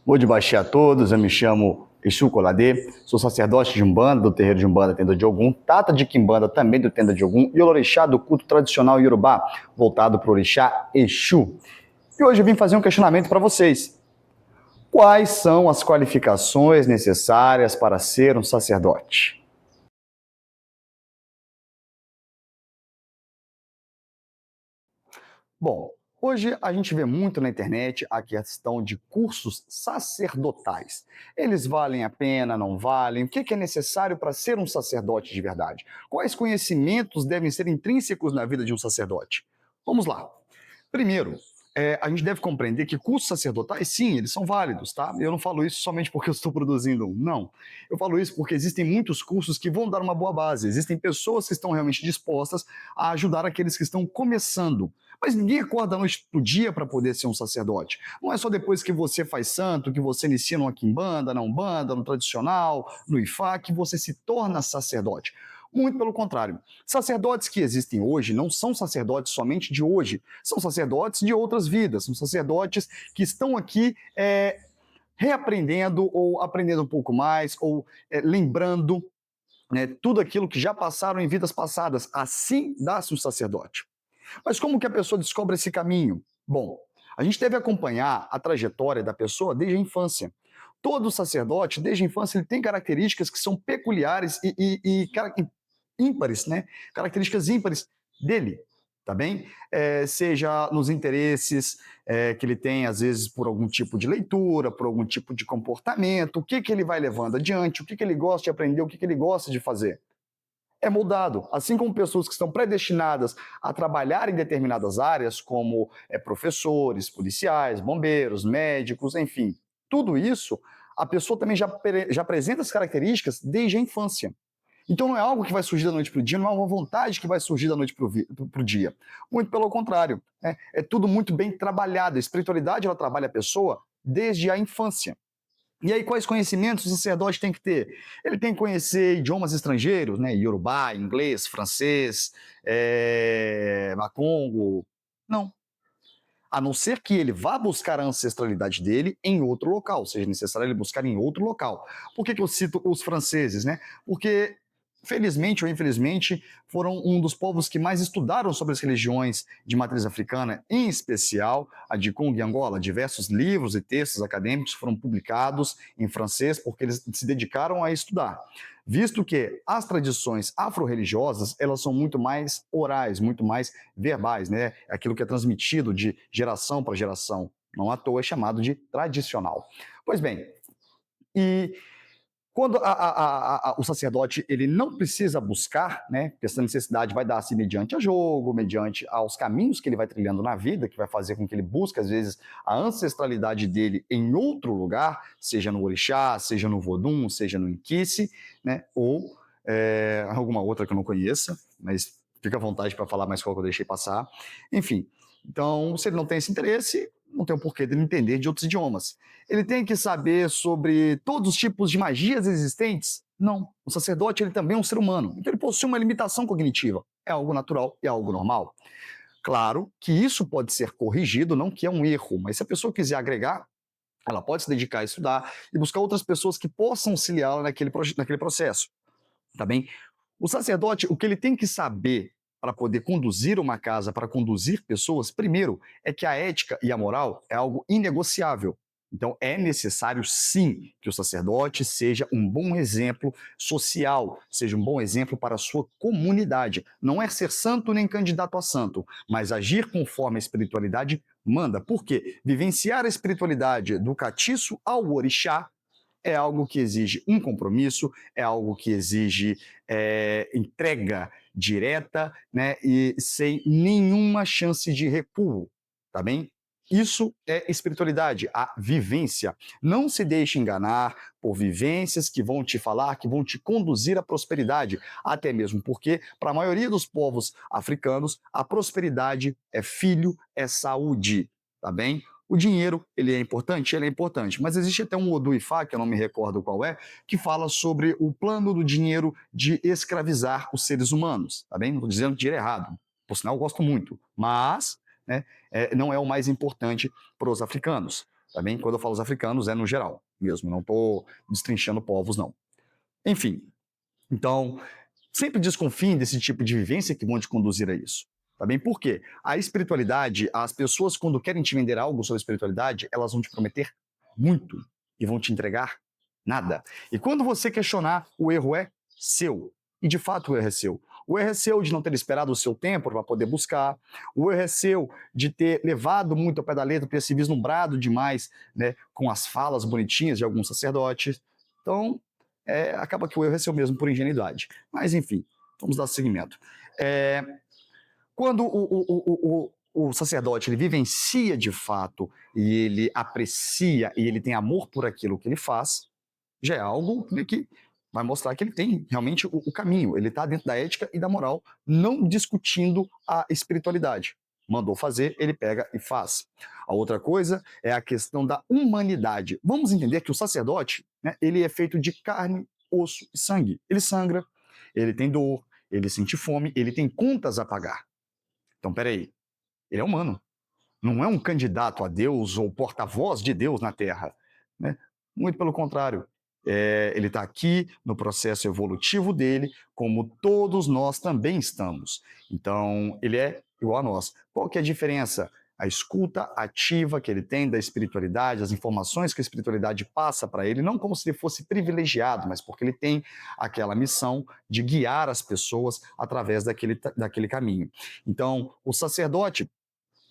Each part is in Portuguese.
Vou de baixar a todos, eu me chamo Exu Coladê, sou sacerdote de Umbanda, do terreiro de Umbanda Tenda de Ogum, Tata de Quimbanda, também do Tenda de Ogum, e Olorixá do culto tradicional Yorubá, voltado para o Orixá Exu. E hoje eu vim fazer um questionamento para vocês. Quais são as qualificações necessárias para ser um sacerdote? Bom, hoje a gente vê muito na internet a questão de cursos sacerdotais. Eles valem a pena, não valem? O que é necessário para ser um sacerdote de verdade? Quais conhecimentos devem ser intrínsecos na vida de um sacerdote? Vamos lá. Primeiro, a gente deve compreender que cursos sacerdotais, sim, eles são válidos, tá? Eu não falo isso somente porque eu estou produzindo um, não. Eu falo isso porque existem muitos cursos que vão dar uma boa base. Existem pessoas que estão realmente dispostas a ajudar aqueles que estão começando. Mas ninguém acorda da noite pro dia para poder ser um sacerdote. Não é só depois que você faz santo, que você inicia numa quimbanda, na umbanda, no tradicional, no ifá, que você se torna sacerdote. Muito pelo contrário. Sacerdotes que existem hoje não são sacerdotes somente de hoje, são sacerdotes de outras vidas, são sacerdotes que estão aqui reaprendendo ou aprendendo um pouco mais, ou lembrando, né, tudo aquilo que já passaram em vidas passadas. Assim dá-se um sacerdote. Mas como que a pessoa descobre esse caminho? Bom, a gente deve acompanhar a trajetória da pessoa desde a infância. Todo sacerdote, desde a infância, ele tem características que são peculiares e ímpares, né? Características ímpares dele, tá bem? Seja nos interesses que ele tem, às vezes, por algum tipo de leitura, por algum tipo de comportamento, o que ele vai levando adiante, o que ele gosta de aprender, o que ele gosta de fazer. É moldado, assim como pessoas que estão predestinadas a trabalhar em determinadas áreas, como professores, policiais, bombeiros, médicos, enfim, tudo isso, a pessoa também já apresenta as características desde a infância. Então não é algo que vai surgir da noite para o dia, não é uma vontade que vai surgir da noite para o dia. Muito pelo contrário, é tudo muito bem trabalhado. A espiritualidade ela trabalha a pessoa desde a infância. E aí, quais conhecimentos o sacerdote tem que ter? Ele tem que conhecer idiomas estrangeiros, né? Yorubá, inglês, francês, macongo. Não. A não ser que ele vá buscar a ancestralidade dele em outro local, seja necessário ele buscar em outro local. Por que eu cito os franceses, né? Porque, felizmente ou infelizmente, foram um dos povos que mais estudaram sobre as religiões de matriz africana, em especial a de Congo e Angola. Diversos livros e textos acadêmicos foram publicados em francês porque eles se dedicaram a estudar. Visto que as tradições afro-religiosas, elas são muito mais orais, muito mais verbais, né? Aquilo que é transmitido de geração para geração. Não à toa é chamado de tradicional. Pois bem, e quando o sacerdote ele não precisa buscar, né? Porque essa necessidade vai dar-se mediante a jogo, mediante aos caminhos que ele vai trilhando na vida, que vai fazer com que ele busque, às vezes, a ancestralidade dele em outro lugar, seja no orixá, seja no vodum, seja no inquice, né? Ou alguma outra que eu não conheça, mas fica à vontade para falar mais qual que eu deixei passar. Enfim, então, se ele não tem esse interesse, não tem o porquê dele entender de outros idiomas. Ele tem que saber sobre todos os tipos de magias existentes? Não. O sacerdote ele também é um ser humano. Então ele possui uma limitação cognitiva. É algo natural e é algo normal. Claro que isso pode ser corrigido, não que é um erro, mas se a pessoa quiser agregar, ela pode se dedicar a estudar e buscar outras pessoas que possam auxiliá-la naquele processo. Tá bem? O sacerdote, o que ele tem que saber para poder conduzir uma casa, para conduzir pessoas, primeiro, é que a ética e a moral é algo inegociável. Então, é necessário, sim, que o sacerdote seja um bom exemplo social, seja um bom exemplo para a sua comunidade. Não é ser santo nem candidato a santo, mas agir conforme a espiritualidade manda. Por quê? Vivenciar a espiritualidade do catiço ao orixá é algo que exige um compromisso, é algo que exige entrega direta, né, e sem nenhuma chance de recuo, tá bem? Isso é espiritualidade, a vivência. Não se deixe enganar por vivências que vão te falar, que vão te conduzir à prosperidade, até mesmo porque, para a maioria dos povos africanos, a prosperidade é filho, é saúde, tá bem? O dinheiro, ele é importante, mas existe até um Odu Ifá, que eu não me recordo qual é, que fala sobre o plano do dinheiro de escravizar os seres humanos, tá bem? Não estou dizendo dinheiro errado, por sinal eu gosto muito, mas né, não é o mais importante para os africanos. tá bem? Quando eu falo os africanos, é no geral mesmo, não estou destrinchando povos, não. Enfim, então, sempre desconfiem desse tipo de vivência que vão te conduzir a isso. Tá bem? Por quê? A espiritualidade, as pessoas, quando querem te vender algo sobre espiritualidade, elas vão te prometer muito e vão te entregar nada. E quando você questionar, o erro é seu. E de fato o erro é seu. O erro é seu de não ter esperado o seu tempo para poder buscar. O erro é seu de ter levado muito ao pé da letra, ter se vislumbrado demais, né, com as falas bonitinhas de alguns sacerdotes. Então, acaba que o erro é seu mesmo por ingenuidade. Mas, enfim, vamos dar seguimento. Quando o sacerdote ele vivencia de fato e ele aprecia e ele tem amor por aquilo que ele faz, já é algo, né, que vai mostrar que ele tem realmente o caminho, ele está dentro da ética e da moral, não discutindo a espiritualidade. Mandou fazer, ele pega e faz. A outra coisa é a questão da humanidade. Vamos entender que o sacerdote, né, ele é feito de carne, osso e sangue. Ele sangra, ele tem dor, ele sente fome, ele tem contas a pagar. Então, peraí, ele é humano, não é um candidato a Deus ou porta-voz de Deus na Terra, né? Muito pelo contrário. Ele está aqui no processo evolutivo dele, como todos nós também estamos. Então, ele é igual a nós. Qual que é a diferença? A escuta ativa que ele tem da espiritualidade, as informações que a espiritualidade passa para ele, não como se ele fosse privilegiado, mas porque ele tem aquela missão de guiar as pessoas através daquele caminho. Então, o sacerdote,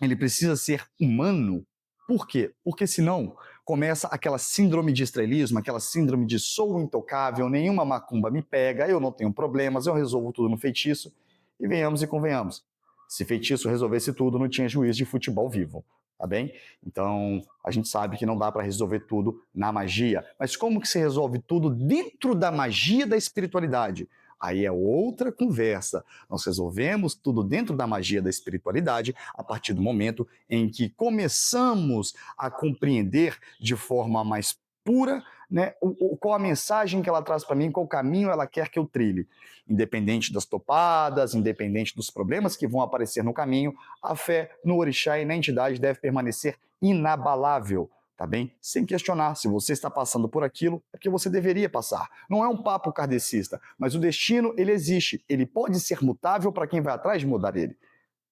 ele precisa ser humano. Por quê? Porque senão começa aquela síndrome de estrelismo, aquela síndrome de sou intocável, nenhuma macumba me pega, eu não tenho problemas, eu resolvo tudo no feitiço. E venhamos e convenhamos. Se feitiço resolvesse tudo, não tinha juiz de futebol vivo, tá bem? Então, a gente sabe que não dá para resolver tudo na magia. Mas como que se resolve tudo dentro da magia da espiritualidade? Aí é outra conversa. Nós resolvemos tudo dentro da magia da espiritualidade a partir do momento em que começamos a compreender de forma mais pura, né, qual a mensagem que ela traz para mim, qual caminho ela quer que eu trilhe. Independente das topadas, independente dos problemas que vão aparecer no caminho, a fé no orixá e na entidade deve permanecer inabalável. Tá bem? Sem questionar, se você está passando por aquilo, é porque você deveria passar. Não é um papo kardecista, mas o destino, ele existe. Ele pode ser mutável para quem vai atrás de mudar ele.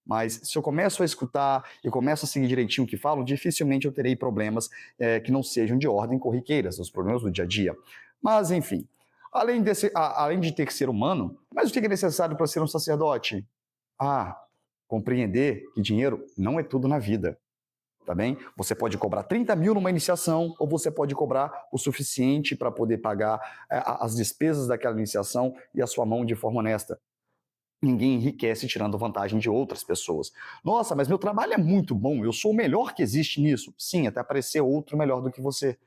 Mas se eu começo a escutar e começo a seguir direitinho o que falam, dificilmente eu terei problemas que não sejam de ordem corriqueiras, os problemas do dia a dia. Mas, enfim, além de ter que ser humano, mas o que é necessário para ser um sacerdote? Compreender que dinheiro não é tudo na vida. Tá bem? Você pode cobrar 30 mil numa iniciação ou você pode cobrar o suficiente para poder pagar as despesas daquela iniciação e a sua mão de forma honesta. Ninguém enriquece tirando vantagem de outras pessoas. Nossa, mas meu trabalho é muito bom, eu sou o melhor que existe nisso. Sim, até aparecer outro melhor do que você.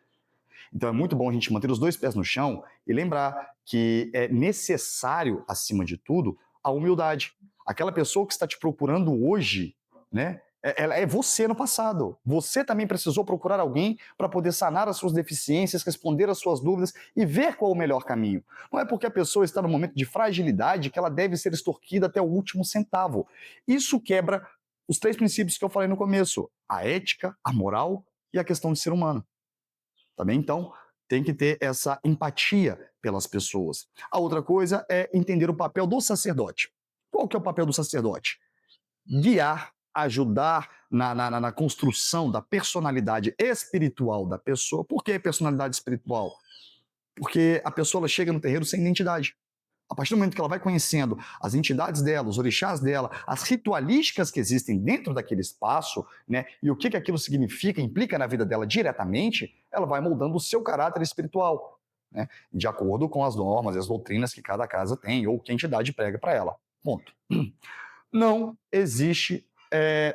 Então é muito bom a gente manter os dois pés no chão e lembrar que é necessário, acima de tudo, a humildade. Aquela pessoa que está te procurando hoje, né? Ela é você no passado. Você também precisou procurar alguém para poder sanar as suas deficiências, responder às suas dúvidas e ver qual é o melhor caminho. Não é porque a pessoa está num momento de fragilidade que ela deve ser extorquida até o último centavo. Isso quebra os 3 princípios que eu falei no começo: a ética, a moral e a questão de ser humano. Tá bem? Então, tem que ter essa empatia pelas pessoas. A outra coisa é entender o papel do sacerdote. Qual que é o papel do sacerdote? Guiar, ajudar na construção da personalidade espiritual da pessoa. Por que personalidade espiritual? Porque a pessoa ela chega no terreiro sem identidade. A partir do momento que ela vai conhecendo as entidades dela, os orixás dela, as ritualísticas que existem dentro daquele espaço, né, e o que aquilo significa, implica na vida dela diretamente, ela vai moldando o seu caráter espiritual, né, de acordo com as normas e as doutrinas que cada casa tem ou que a entidade prega para ela. Ponto. Não existe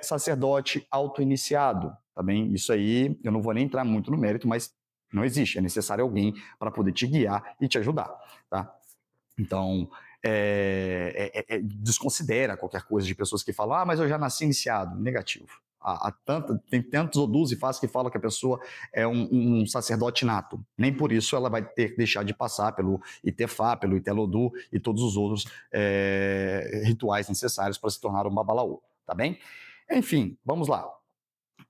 sacerdote auto-iniciado, tá bem? Isso aí, eu não vou nem entrar muito no mérito, mas não existe. É necessário alguém para poder te guiar e te ajudar, tá? Então, desconsidera qualquer coisa de pessoas que falam, mas eu já nasci iniciado. Negativo. Tem tantos odus e faz que falam que a pessoa é um sacerdote nato. Nem por isso ela vai ter que deixar de passar pelo Itefá, pelo Itelodu e todos os outros rituais necessários para se tornar um babalaô, tá bem? Enfim, vamos lá.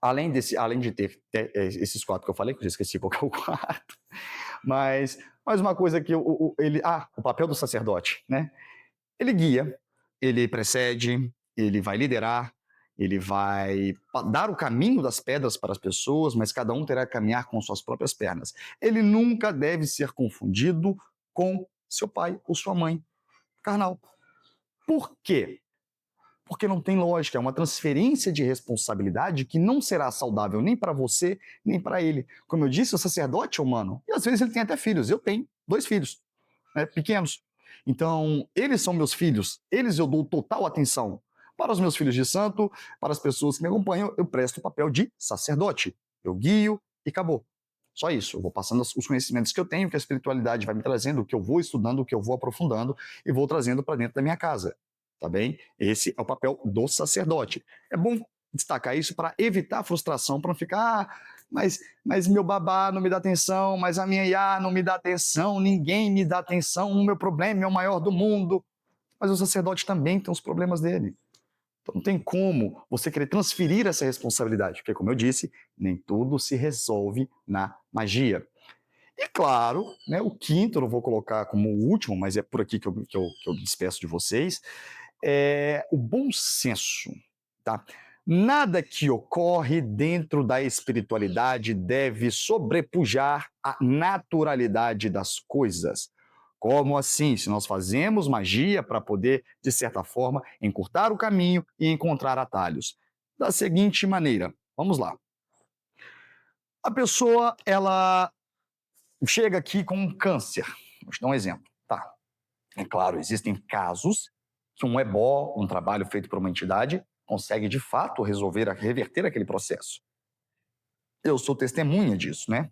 além de ter esses 4 que eu falei, que eu já esqueci qual que é o quarto, mas mais uma coisa que o papel do sacerdote, né? Ele guia, ele precede, ele vai liderar, ele vai dar o caminho das pedras para as pessoas, mas cada um terá que caminhar com suas próprias pernas. Ele nunca deve ser confundido com seu pai ou sua mãe carnal. Por quê? Porque não tem lógica, é uma transferência de responsabilidade que não será saudável nem para você, nem para ele. Como eu disse, o sacerdote é humano, e às vezes ele tem até filhos. Eu tenho 2 filhos, né, pequenos. Então, eles são meus filhos, eles eu dou total atenção. Para os meus filhos de santo, para as pessoas que me acompanham, eu presto o papel de sacerdote. Eu guio e acabou. Só isso, eu vou passando os conhecimentos que eu tenho, que a espiritualidade vai me trazendo, o que eu vou estudando, o que eu vou aprofundando e vou trazendo para dentro da minha casa. Tá bem? Esse é o papel do sacerdote. É bom destacar isso para evitar a frustração, para não ficar, mas meu babá não me dá atenção, mas a minha Iá não me dá atenção, ninguém me dá atenção, o meu problema é o maior do mundo. Mas o sacerdote também tem os problemas dele. Então não tem como você querer transferir essa responsabilidade, porque, como eu disse, nem tudo se resolve na magia. E claro, né, o quinto, eu não vou colocar como o último, mas é por aqui que eu me despeço de vocês, é o bom senso. Tá? Nada que ocorre dentro da espiritualidade deve sobrepujar a naturalidade das coisas. Como assim? Se nós fazemos magia para poder, de certa forma, encurtar o caminho e encontrar atalhos. Da seguinte maneira, vamos lá. A pessoa, ela chega aqui com um câncer. Vou te dar um exemplo. Tá. É claro, existem casos que um ebó, um trabalho feito por uma entidade, consegue de fato reverter aquele processo. Eu sou testemunha disso, né?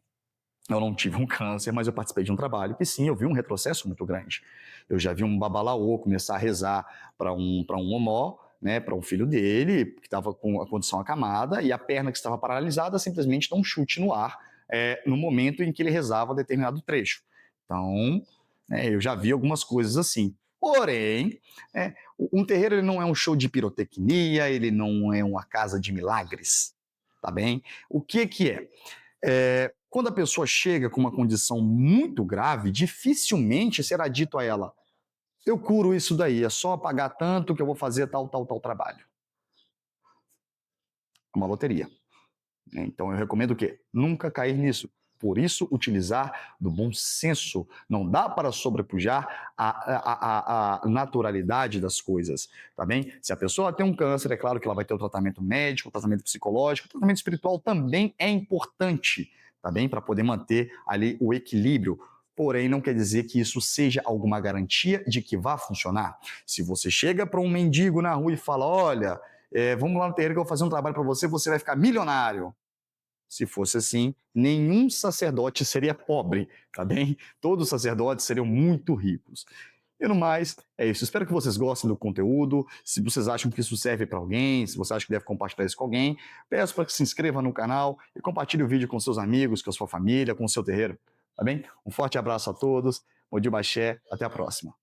Eu não tive um câncer, mas eu participei de um trabalho que sim, eu vi um retrocesso muito grande. Eu já vi um babalaô começar a rezar para um homó, né, para um filho dele, que estava com a condição acamada, e a perna que estava paralisada simplesmente dá um chute no ar no momento em que ele rezava determinado trecho. Então, eu já vi algumas coisas assim. Porém, um terreiro ele não é um show de pirotecnia, ele não é uma casa de milagres, tá bem? O que que é? Quando a pessoa chega com uma condição muito grave, dificilmente será dito a ela: eu curo isso daí, é só pagar tanto que eu vou fazer tal, tal, tal trabalho. É uma loteria. Então eu recomendo o quê? Nunca cair nisso. Por isso, utilizar do bom senso. Não dá para sobrepujar a naturalidade das coisas, tá bem? Se a pessoa tem um câncer, é claro que ela vai ter o tratamento médico, o tratamento psicológico, o tratamento espiritual também é importante, tá bem? Para poder manter ali o equilíbrio. Porém, não quer dizer que isso seja alguma garantia de que vá funcionar. Se você chega para um mendigo na rua e fala: olha, vamos lá no terreiro que eu vou fazer um trabalho para você, você vai ficar milionário. Se fosse assim, nenhum sacerdote seria pobre, tá bem? Todos os sacerdotes seriam muito ricos. E no mais, é isso. Espero que vocês gostem do conteúdo. Se vocês acham que isso serve para alguém, se você acha que deve compartilhar isso com alguém, peço para que se inscreva no canal e compartilhe o vídeo com seus amigos, com a sua família, com o seu terreiro, tá bem? Um forte abraço a todos. Modir Baxé, até a próxima.